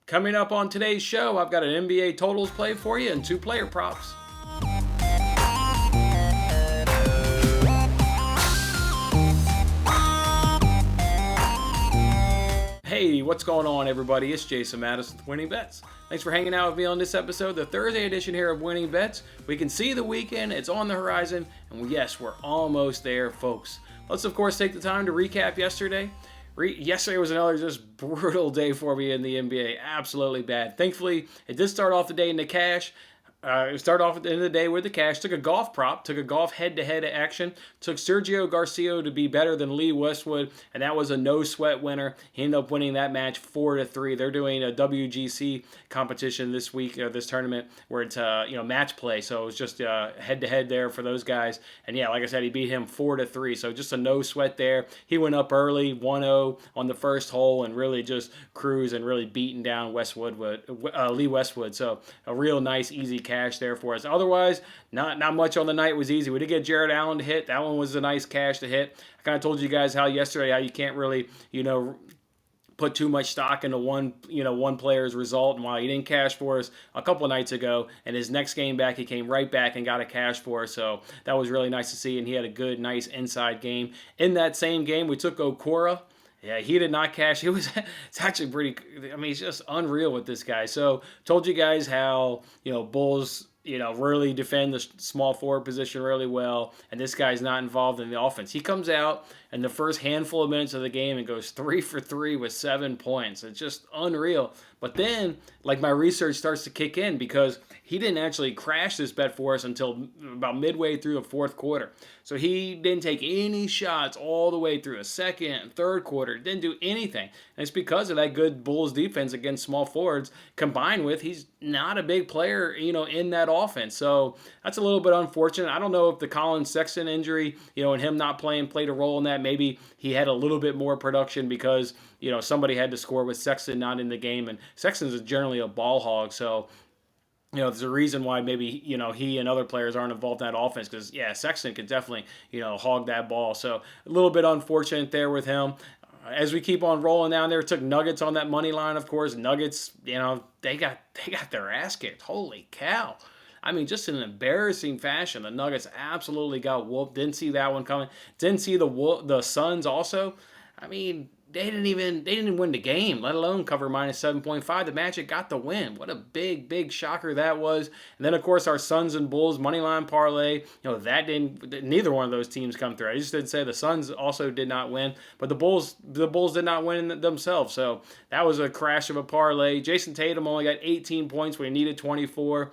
Coming up on today's show, I've got an NBA totals play for you and 2 player props. Hey, what's going on, everybody? It's Jason Madison with Winning Bets. Thanks for hanging out with me on this episode, the Thursday edition here of Winning Bets. We can see the weekend, it's on the horizon, and yes, we're almost there, folks. Let's, of course, take the time to recap yesterday. Yesterday was another just brutal day for me in the NBA. Absolutely bad. Thankfully, it did start off the day in the cash. It started off at the end of the day with the cash. Took a golf prop. Took a golf head-to-head action. Took Sergio Garcia to be better than Lee Westwood, and that was a no-sweat winner. He ended up winning that match 4-3. They're doing a WGC competition this week, or this tournament, where it's match play. So it was just head-to-head there for those guys. And yeah, like I said, he beat him 4-3. So just a no-sweat there. He went up early, 1-0 on the first hole, and really just cruised and really beating down Lee Westwood. So a real nice, easy cash there for us. Otherwise, not much on the night was easy. We did get Jared Allen to hit. That one was a nice cash to hit. I kind of told you guys how yesterday how you can't really, put too much stock into one player's result. And while he didn't cash for us a couple of nights ago, and his next game back, he came right back and got a cash for us. So that was really nice to see, and he had a good, nice inside game. In that same game, we took Okora. Yeah, he did not cash. It's actually pretty, it's just unreal with this guy. So, told you guys how, Bulls, really defend the small forward position really well, and this guy's not involved in the offense. He comes out in the first handful of minutes of the game and goes 3 for 3 with 7 points. It's just unreal. But then, my research starts to kick in because he didn't actually crash this bet for us until about midway through the fourth quarter. So he didn't take any shots all the way through a second and third quarter. Didn't do anything. And it's because of that good Bulls defense against small forwards, combined with he's not a big player, in that offense. So that's a little bit unfortunate. I don't know if the Colin Sexton injury, and him not playing played a role in that. Maybe he had a little bit more production because, somebody had to score with Sexton not in the game. And Sexton's generally a ball hog. So, there's a reason why maybe, he and other players aren't involved in that offense because, yeah, Sexton could definitely, hog that ball. So a little bit unfortunate there with him. As we keep on rolling down there, took Nuggets on that money line, of course. Nuggets, they got their ass kicked. Holy cow. Just in an embarrassing fashion. The Nuggets absolutely got whooped. Didn't see that one coming. Didn't see the Suns also. They didn't even win the game, let alone cover minus 7.5. The Magic got the win. What a big shocker that was. And then, of course, our Suns and Bulls moneyline parlay, neither one of those teams come through. I just did say the Suns also did not win, but the Bulls did not win themselves. So that was a crash of a parlay. Jason Tatum only got 18 points when he needed 24.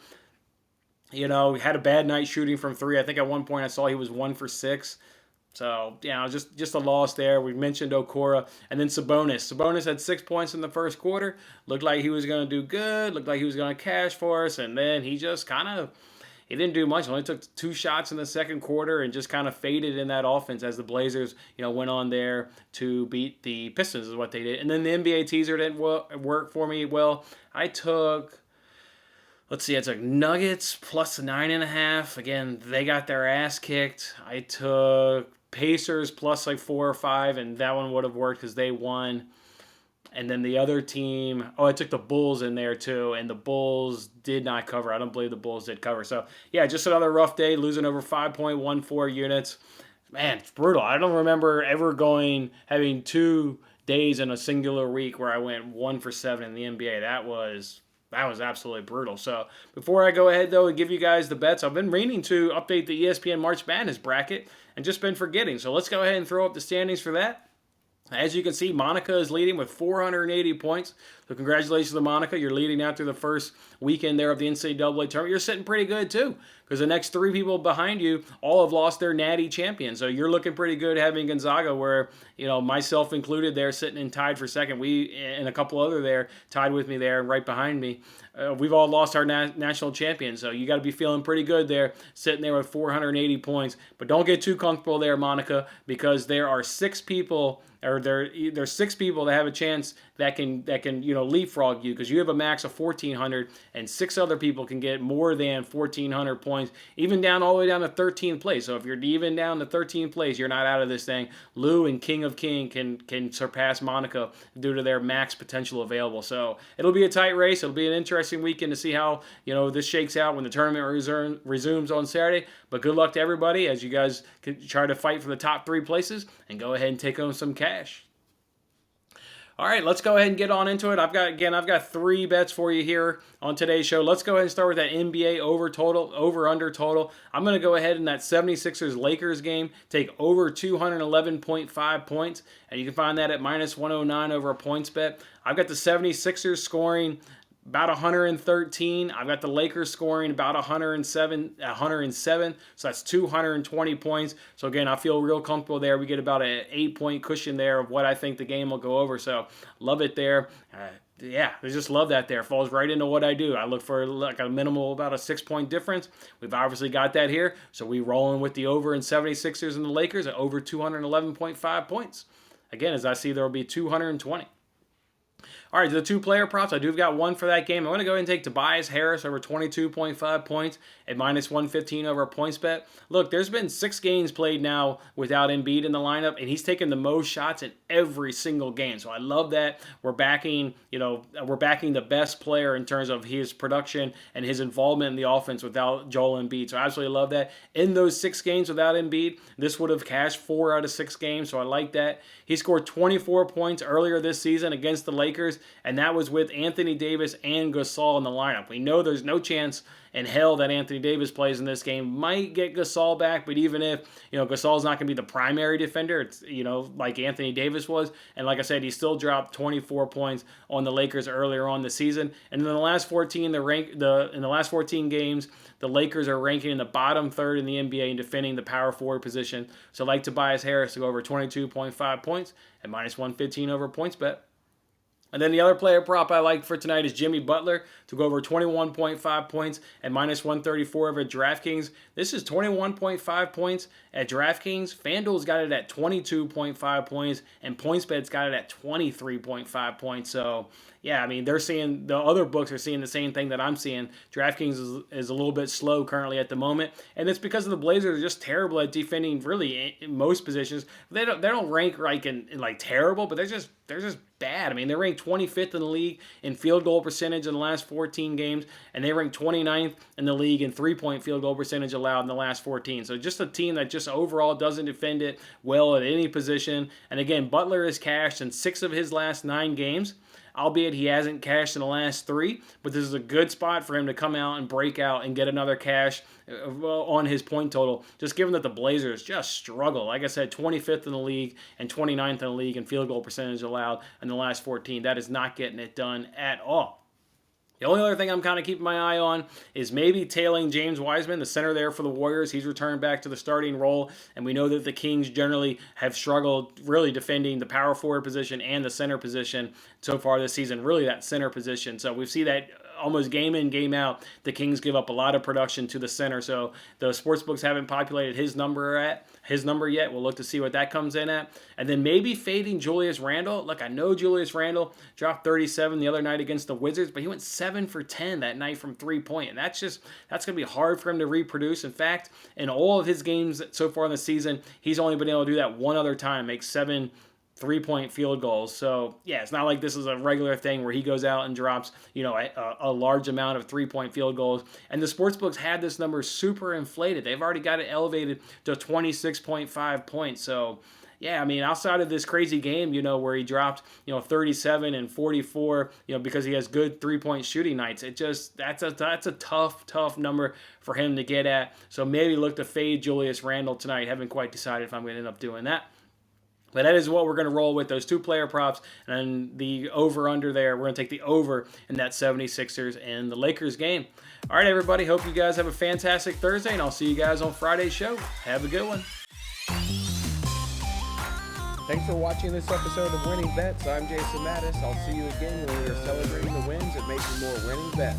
He had a bad night shooting from 3. I think at one point I saw he was 1 for 6. So, just a loss there. We mentioned Okora. And then Sabonis. Sabonis had 6 points in the first quarter. Looked like he was going to do good. Looked like he was going to cash for us. And then he just he didn't do much. Only took 2 shots in the second quarter and just kind of faded in that offense as the Blazers, went on there to beat the Pistons is what they did. And then the NBA teaser didn't work for me well. I took Nuggets plus 9.5. Again, they got their ass kicked. I took Pacers plus 4 or 5, and that one would have worked because they won. And then the other team, I took the Bulls in there too, and the Bulls did not cover. I don't believe the Bulls did cover. So, yeah, just another rough day, losing over 5.14 units. Man, it's brutal. I don't remember ever having 2 days in a singular week where I went 1 for 7 in the NBA. That was absolutely brutal. So before I go ahead, though, and give you guys the bets, I've been meaning to update the ESPN March Madness bracket and just been forgetting. So let's go ahead and throw up the standings for that. As you can see, Monica is leading with 480 points. So congratulations to Monica. You're leading out through the first weekend there of the NCAA tournament. You're sitting pretty good, too, because the next 3 people behind you all have lost their natty champion. So you're looking pretty good having Gonzaga, where, myself included there, sitting and tied for second. We and a couple other there tied with me there right behind me. We've all lost our national champion, so you got to be feeling pretty good there, sitting there with 480 points. But don't get too comfortable there, Monica, because there are 6 people, or there's 6 people that have a chance that can leapfrog you, because you have a max of 1,400, and 6 other people can get more than 1,400 points, even down all the way down to 13th place. So if you're even down to 13th place, you're not out of this thing. Lou and King of King can surpass Monaco due to their max potential available. So it'll be a tight race. It'll be an interesting weekend to see how this shakes out when the tournament resumes on Saturday. But good luck to everybody as you guys can try to fight for the top 3 places and go ahead and take home some cash. All right, let's go ahead and get on into it. I've got 3 bets for you here on today's show. Let's go ahead and start with that NBA over-under total. I'm going to go ahead in that 76ers-Lakers game, take over 211.5 points, and you can find that at minus 109 over a points bet. I've got the 76ers scoring about 113. I've got the Lakers scoring about 107. So that's 220 points. So again, I feel real comfortable there. We get about an 8-point cushion there of what I think the game will go over. So love it there. I just love that there. Falls right into what I do. I look for like a minimal about a 6-point difference. We've obviously got that here. So we rolling with the over in 76ers and the Lakers at over 211.5 points. Again, as I see, there will be 220. All right, the 2-player props, I do got one for that game. I'm going to go ahead and take Tobias Harris over 22.5 points at minus 115 over a points bet. Look, there's been 6 games played now without Embiid in the lineup, and he's taken the most shots in every single game. So I love that. We're backing the best player in terms of his production and his involvement in the offense without Joel Embiid. So I absolutely love that. In those 6 games without Embiid, this would have cashed 4 out of 6 games, so I like that. He scored 24 points earlier this season against the Lakers, and that was with Anthony Davis and Gasol in the lineup. We know there's no chance in hell that Anthony Davis plays in this game. Might get Gasol back, but even if, Gasol's not going to be the primary defender, it's, like Anthony Davis was. And like I said, he still dropped 24 points on the Lakers earlier on the season. And in the last 14 games, the Lakers are ranking in the bottom third in the NBA in defending the power forward position. So like Tobias Harris to go over 22.5 points at minus 115 over points bet. And then the other player prop I like for tonight is Jimmy Butler to go over 21.5 points at minus 134 over DraftKings. This is 21.5 points at DraftKings. FanDuel's got it at 22.5 points, and PointsBet's got it at 23.5 points. So, yeah, I mean, the other books are seeing the same thing that I'm seeing. DraftKings is a little bit slow currently at the moment, and it's because of the Blazers are just terrible at defending really in most positions. They don't rank like terrible, but they're just bad. I mean, they're ranked 25th in the league in field goal percentage in the last 14 games, and they ranked 29th in the league in 3-point field goal percentage allowed in the last 14. So just a team that just overall doesn't defend it well at any position. And again, Butler has cashed in 6 of his last 9 games, albeit he hasn't cashed in the last 3, but this is a good spot for him to come out and break out and get another cash on his point total, just given that the Blazers just struggle. Like I said, 25th in the league and 29th in the league in field goal percentage allowed in the last 14. That is not getting it done at all. The only other thing I'm kind of keeping my eye on is maybe tailing James Wiseman, the center there for the Warriors. He's returned back to the starting role, and we know that the Kings generally have struggled really defending the power forward position and the center position so far this season, really that center position. So we see that almost game in, game out, the Kings give up a lot of production to the center. So the sportsbooks haven't populated his number yet. We'll look to see what that comes in at. And then maybe fading Julius Randle. Look, I know Julius Randle dropped 37 the other night against the Wizards, but he went 7 for 10 that night from 3-point. And that's going to be hard for him to reproduce. In fact, in all of his games so far in the season, he's only been able to do that one other time, make 7 3-point field goals. So, yeah, it's not like this is a regular thing where he goes out and drops, a large amount of 3-point field goals. And the sportsbooks had this number super inflated. They've already got it elevated to 26.5 points. So, yeah, I mean, outside of this crazy game, where he dropped, 37 and 44, because he has good 3-point shooting nights, that's a tough number for him to get at. So maybe look to fade Julius Randle tonight. Haven't quite decided if I'm going to end up doing that. But that is what we're going to roll with, those 2-player props, and the over-under there. We're going to take the over in that 76ers and the Lakers game. All right, everybody, hope you guys have a fantastic Thursday, and I'll see you guys on Friday's show. Have a good one. Thanks for watching this episode of Winning Bets. I'm Jason Mattis. I'll see you again when we are celebrating the wins and making more winning bets.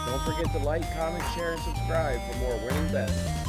Don't forget to like, comment, share, and subscribe for more winning bets.